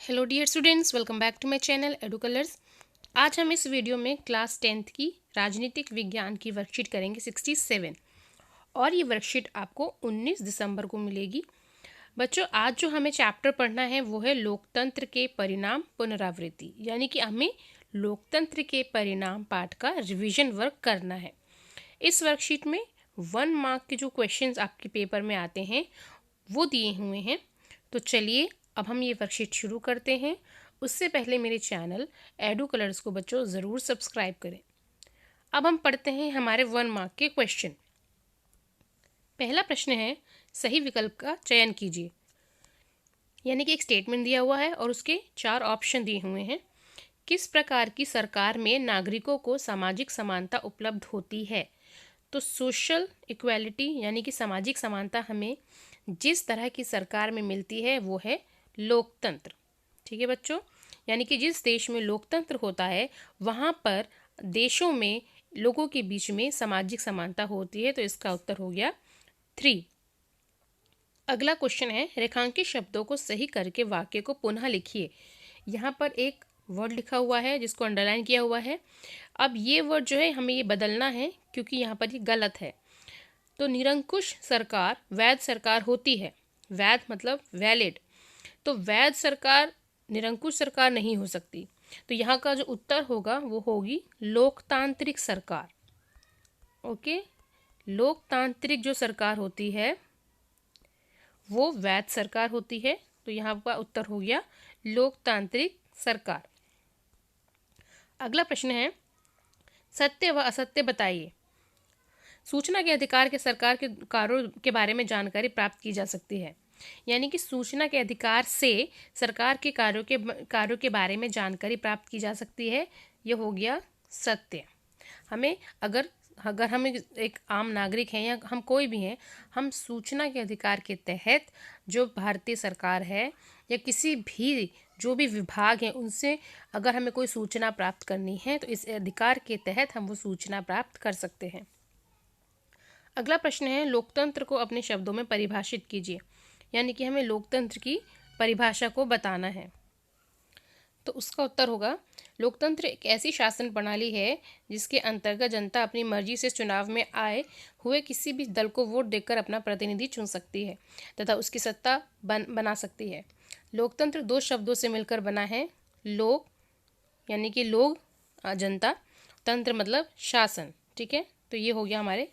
Hello dear students, welcome back to my channel Edu Colors. आज हम इस video में क्लास 10th की राजनीतिक विज्ञान की वर्कशीट करेंगे 67 और ये वर्कशीट आपको 19 दिसंबर को मिलेगी। बच्चों, आज जो हमें चैप्टर पढ़ना है वो है लोकतंत्र के परिणाम पुनरावृत्ति, यानी कि हमें लोकतंत्र के परिणाम पाठ का रिवीजन वर्क करना है। इस वर्कशीट में 1 मार्क के जो क्वेश्चंस आपके पेपर में आते हैं वो दिए हुए हैं। तो चलिए अब हम ये वर्कशीट शुरू करते हैं। उससे पहले मेरे चैनल एडू कलर्स को बच्चों ज़रूर सब्सक्राइब करें। अब हम पढ़ते हैं हमारे 1 मार्क के क्वेश्चन। पहला प्रश्न है, सही विकल्प का चयन कीजिए। यानी कि एक स्टेटमेंट दिया हुआ है और उसके 4 ऑप्शन दिए हुए हैं। किस प्रकार की सरकार में नागरिकों को सामाजिक समानता उपलब्ध होती है? तो सोशल इक्वालिटी यानी कि सामाजिक समानता हमें जिस तरह की सरकार में मिलती है वो है लोकतंत्र। ठीक है बच्चों, यानी कि जिस देश में लोकतंत्र होता है वहाँ पर देशों में लोगों के बीच में सामाजिक समानता होती है। तो इसका उत्तर हो गया 3। अगला क्वेश्चन है, रेखांकित शब्दों को सही करके वाक्य को पुनः लिखिए। यहाँ पर एक वर्ड लिखा हुआ है जिसको अंडरलाइन किया हुआ है। अब ये वर्ड जो है हमें ये बदलना है क्योंकि यहाँ पर ये गलत है। तो निरंकुश सरकार वैध सरकार होती है। वैध मतलब वैलिड। तो वैध सरकार निरंकुश सरकार नहीं हो सकती। तो यहाँ का जो उत्तर होगा वो होगी लोकतांत्रिक सरकार। ओके, लोकतांत्रिक जो सरकार होती है वो वैध सरकार होती है। तो यहाँ का उत्तर हो गया लोकतांत्रिक सरकार। अगला प्रश्न है, सत्य व असत्य बताइए। सूचना के अधिकार के सरकार के कार्यों के बारे में जानकारी प्राप्त की जा सकती है। यानी कि सूचना के अधिकार से सरकार के कार्यों के बारे में जानकारी प्राप्त की जा सकती है। यह हो गया सत्य। हमें अगर अगर हम एक आम नागरिक हैं या हम कोई भी हैं, हम सूचना के अधिकार के तहत जो भारतीय सरकार है या किसी भी जो भी विभाग हैं उनसे अगर हमें कोई सूचना प्राप्त करनी है तो इस अधिकार के तहत हम वो सूचना प्राप्त कर सकते हैं। अगला प्रश्न है, लोकतंत्र को अपने शब्दों में परिभाषित कीजिए। यानी कि हमें लोकतंत्र की परिभाषा को बताना है। तो उसका उत्तर होगा, लोकतंत्र एक ऐसी शासन प्रणाली है जिसके अंतर्गत जनता अपनी मर्जी से चुनाव में आए हुए किसी भी दल को वोट देकर अपना प्रतिनिधि चुन सकती है तथा उसकी सत्ता बना सकती है। लोकतंत्र 2 शब्दों से मिलकर बना है। लोक यानी कि लोग जनता, तंत्र मतलब शासन। ठीक है, तो ये हो गया हमारे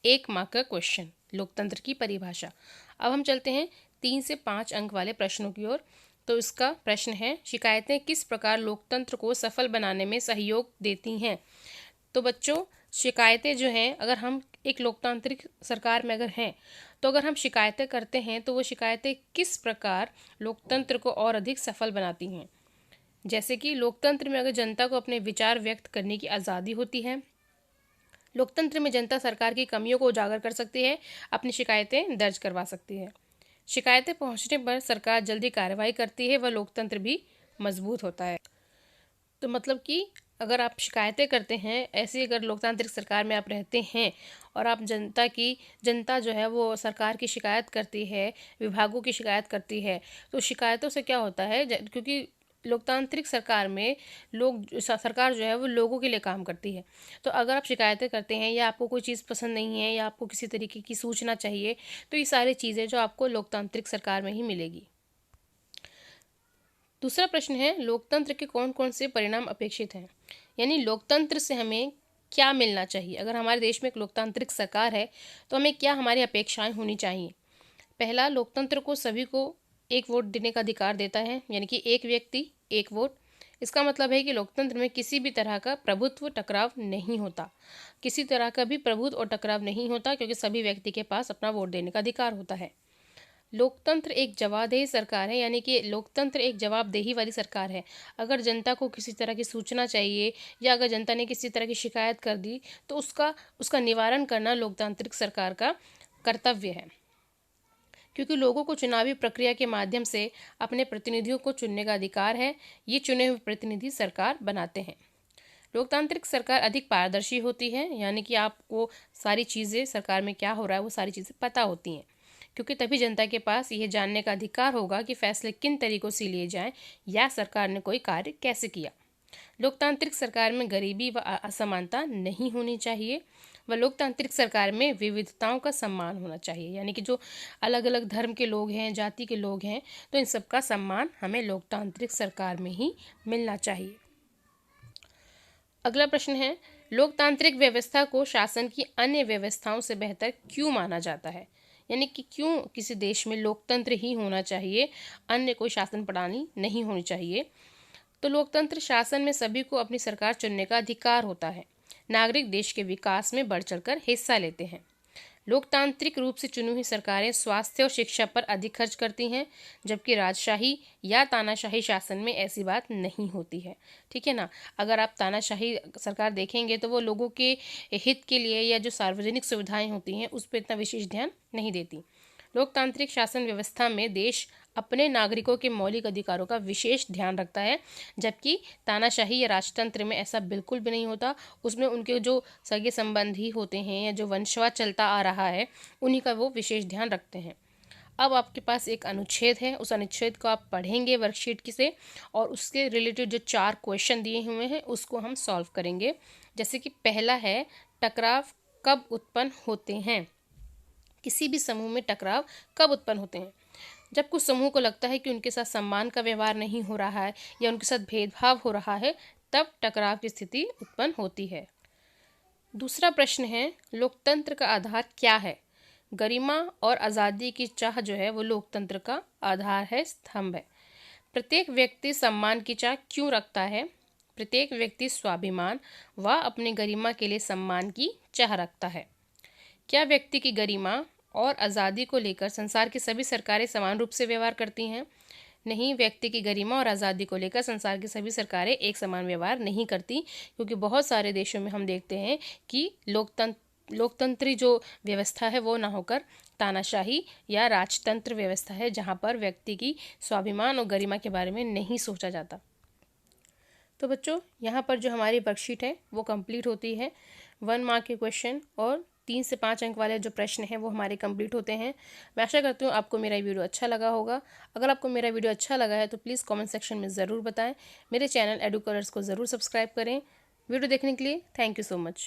1 मार्क का क्वेश्चन, लोकतंत्र की परिभाषा। अब हम चलते हैं 3 से 5 अंक वाले प्रश्नों की ओर। तो इसका प्रश्न है, शिकायतें किस प्रकार लोकतंत्र को सफल बनाने में सहयोग देती हैं? तो बच्चों, शिकायतें जो हैं, अगर हम एक लोकतांत्रिक सरकार में अगर हैं तो अगर हम शिकायतें करते हैं तो वो शिकायतें किस प्रकार लोकतंत्र को और अधिक सफल बनाती हैं। जैसे कि लोकतंत्र में अगर जनता को अपने विचार व्यक्त करने की आज़ादी होती है, लोकतंत्र में जनता सरकार की कमियों को उजागर कर सकती है, अपनी शिकायतें दर्ज करवा सकती है। शिकायतें पहुंचने पर सरकार जल्दी कार्रवाई करती है, वह लोकतंत्र भी मजबूत होता है। तो मतलब कि अगर आप शिकायतें करते हैं, ऐसी अगर लोकतांत्रिक सरकार में आप रहते हैं और आप जनता जो है वो सरकार की शिकायत करती है, विभागों की शिकायत करती है, तो शिकायतों से क्या होता है, क्योंकि लोकतांत्रिक सरकार में सरकार जो है वो लोगों के लिए काम करती है। तो अगर आप शिकायतें करते हैं या आपको कोई चीज़ पसंद नहीं है या आपको किसी तरीके की सूचना चाहिए, तो ये सारी चीज़ें जो आपको लोकतांत्रिक सरकार में ही मिलेगी। दूसरा प्रश्न है, लोकतंत्र के कौन कौन से परिणाम अपेक्षित हैं? यानी लोकतंत्र से हमें क्या मिलना चाहिए। अगर हमारे देश में एक लोकतांत्रिक सरकार है तो हमें क्या हमारी अपेक्षाएं होनी चाहिए। पहला, लोकतंत्र को सभी को एक वोट देने का अधिकार देता है। यानी कि एक व्यक्ति एक वोट। इसका मतलब है कि लोकतंत्र में किसी भी तरह का प्रभुत्व टकराव नहीं होता। किसी तरह का भी प्रभुत्व और टकराव नहीं होता क्योंकि सभी व्यक्ति के पास अपना वोट देने का अधिकार होता है। लोकतंत्र एक जवाबदेही सरकार है। यानी कि लोकतंत्र एक जवाबदेही वाली सरकार है। अगर जनता को किसी तरह की सूचना चाहिए या अगर जनता ने किसी तरह की शिकायत कर दी तो उसका निवारण करना लोकतांत्रिक सरकार का कर्तव्य है, क्योंकि लोगों को चुनावी प्रक्रिया के माध्यम से अपने प्रतिनिधियों को चुनने का अधिकार है। ये चुने हुए प्रतिनिधि सरकार बनाते हैं। लोकतांत्रिक सरकार अधिक पारदर्शी होती है। यानी कि आपको सारी चीज़ें सरकार में क्या हो रहा है वो सारी चीज़ें पता होती हैं, क्योंकि तभी जनता के पास यह जानने का अधिकार होगा कि फैसले किन तरीकों से लिए जाएं या सरकार ने कोई कार्य कैसे किया। लोकतांत्रिक सरकार में गरीबी व असमानता नहीं होनी चाहिए व लोकतांत्रिक सरकार में विविधताओं का सम्मान होना चाहिए, यानी कि जो अलग अलग धर्म के लोग हैं, जाति के लोग हैं, तो इन सबका सम्मान हमें लोकतांत्रिक सरकार में ही मिलना चाहिए। अगला प्रश्न है, लोकतांत्रिक व्यवस्था को शासन की अन्य व्यवस्थाओं से बेहतर क्यों माना जाता है? यानी कि क्यों किसी देश में लोकतंत्र ही होना चाहिए, अन्य कोई शासन प्रणाली नहीं होनी चाहिए? तो लोकतंत्र शासन में सभी को अपनी सरकार चुनने का अधिकार होता है। नागरिक देश के विकास में बढ़ चढ़कर हिस्सा लेते हैं। लोकतांत्रिक रूप से चुनी हुई सरकारें स्वास्थ्य और शिक्षा पर अधिक खर्च करती हैं, जबकि राजशाही या तानाशाही शासन में ऐसी बात नहीं होती है। ठीक है ना। अगर आप तानाशाही सरकार देखेंगे तो वो लोगों के हित के लिए या जो सार्वजनिक सुविधाएं होती हैं उस पर इतना विशेष ध्यान नहीं देती। लोकतांत्रिक शासन व्यवस्था में देश अपने नागरिकों के मौलिक अधिकारों का विशेष ध्यान रखता है, जबकि तानाशाही या राजतंत्र में ऐसा बिल्कुल भी नहीं होता। उसमें उनके जो सगे संबंधी होते हैं या जो वंशवाद चलता आ रहा है उन्हीं का वो विशेष ध्यान रखते हैं। अब आपके पास एक अनुच्छेद है, उस अनुच्छेद को आप पढ़ेंगे वर्कशीट की से, और उसके रिलेटेड जो 4 क्वेश्चन दिए हुए हैं उसको हम सॉल्व करेंगे। जैसे कि पहला है, टकराव कब उत्पन्न होते हैं? किसी भी समूह में टकराव कब उत्पन्न होते हैं? जब कुछ समूह को लगता है कि उनके साथ सम्मान का व्यवहार नहीं हो रहा है या उनके साथ भेदभाव हो रहा है, तब टकराव की स्थिति उत्पन्न होती है। दूसरा प्रश्न है, लोकतंत्र का आधार क्या है? गरिमा और आज़ादी की चाह जो है वो लोकतंत्र का आधार है, स्तंभ है। प्रत्येक व्यक्ति सम्मान की चाह क्यों रखता है? प्रत्येक व्यक्ति स्वाभिमान व अपने गरिमा के लिए सम्मान की चाह रखता है। क्या व्यक्ति की गरिमा और आज़ादी को लेकर संसार की सभी सरकारें समान रूप से व्यवहार करती हैं? नहीं, व्यक्ति की गरिमा और आज़ादी को लेकर संसार की सभी सरकारें एक समान व्यवहार नहीं करती, क्योंकि बहुत सारे देशों में हम देखते हैं कि लोकतंत्री जो व्यवस्था है वो ना होकर तानाशाही या राजतंत्र व्यवस्था है, जहाँ पर व्यक्ति की स्वाभिमान और गरिमा के बारे में नहीं सोचा जाता। तो बच्चों, यहाँ पर जो हमारी वर्कशीट है वो कंप्लीट होती है। 1 मार्क के क्वेश्चन और 3 से 5 अंक वाले जो प्रश्न हैं वो हमारे कंप्लीट होते हैं। मैं आशा करती हूँ आपको मेरा वीडियो अच्छा लगा होगा। अगर आपको मेरा वीडियो अच्छा लगा है तो प्लीज़ कमेंट सेक्शन में ज़रूर बताएं। मेरे चैनल एडू कलर्स को ज़रूर सब्सक्राइब करें। वीडियो देखने के लिए थैंक यू सो मच।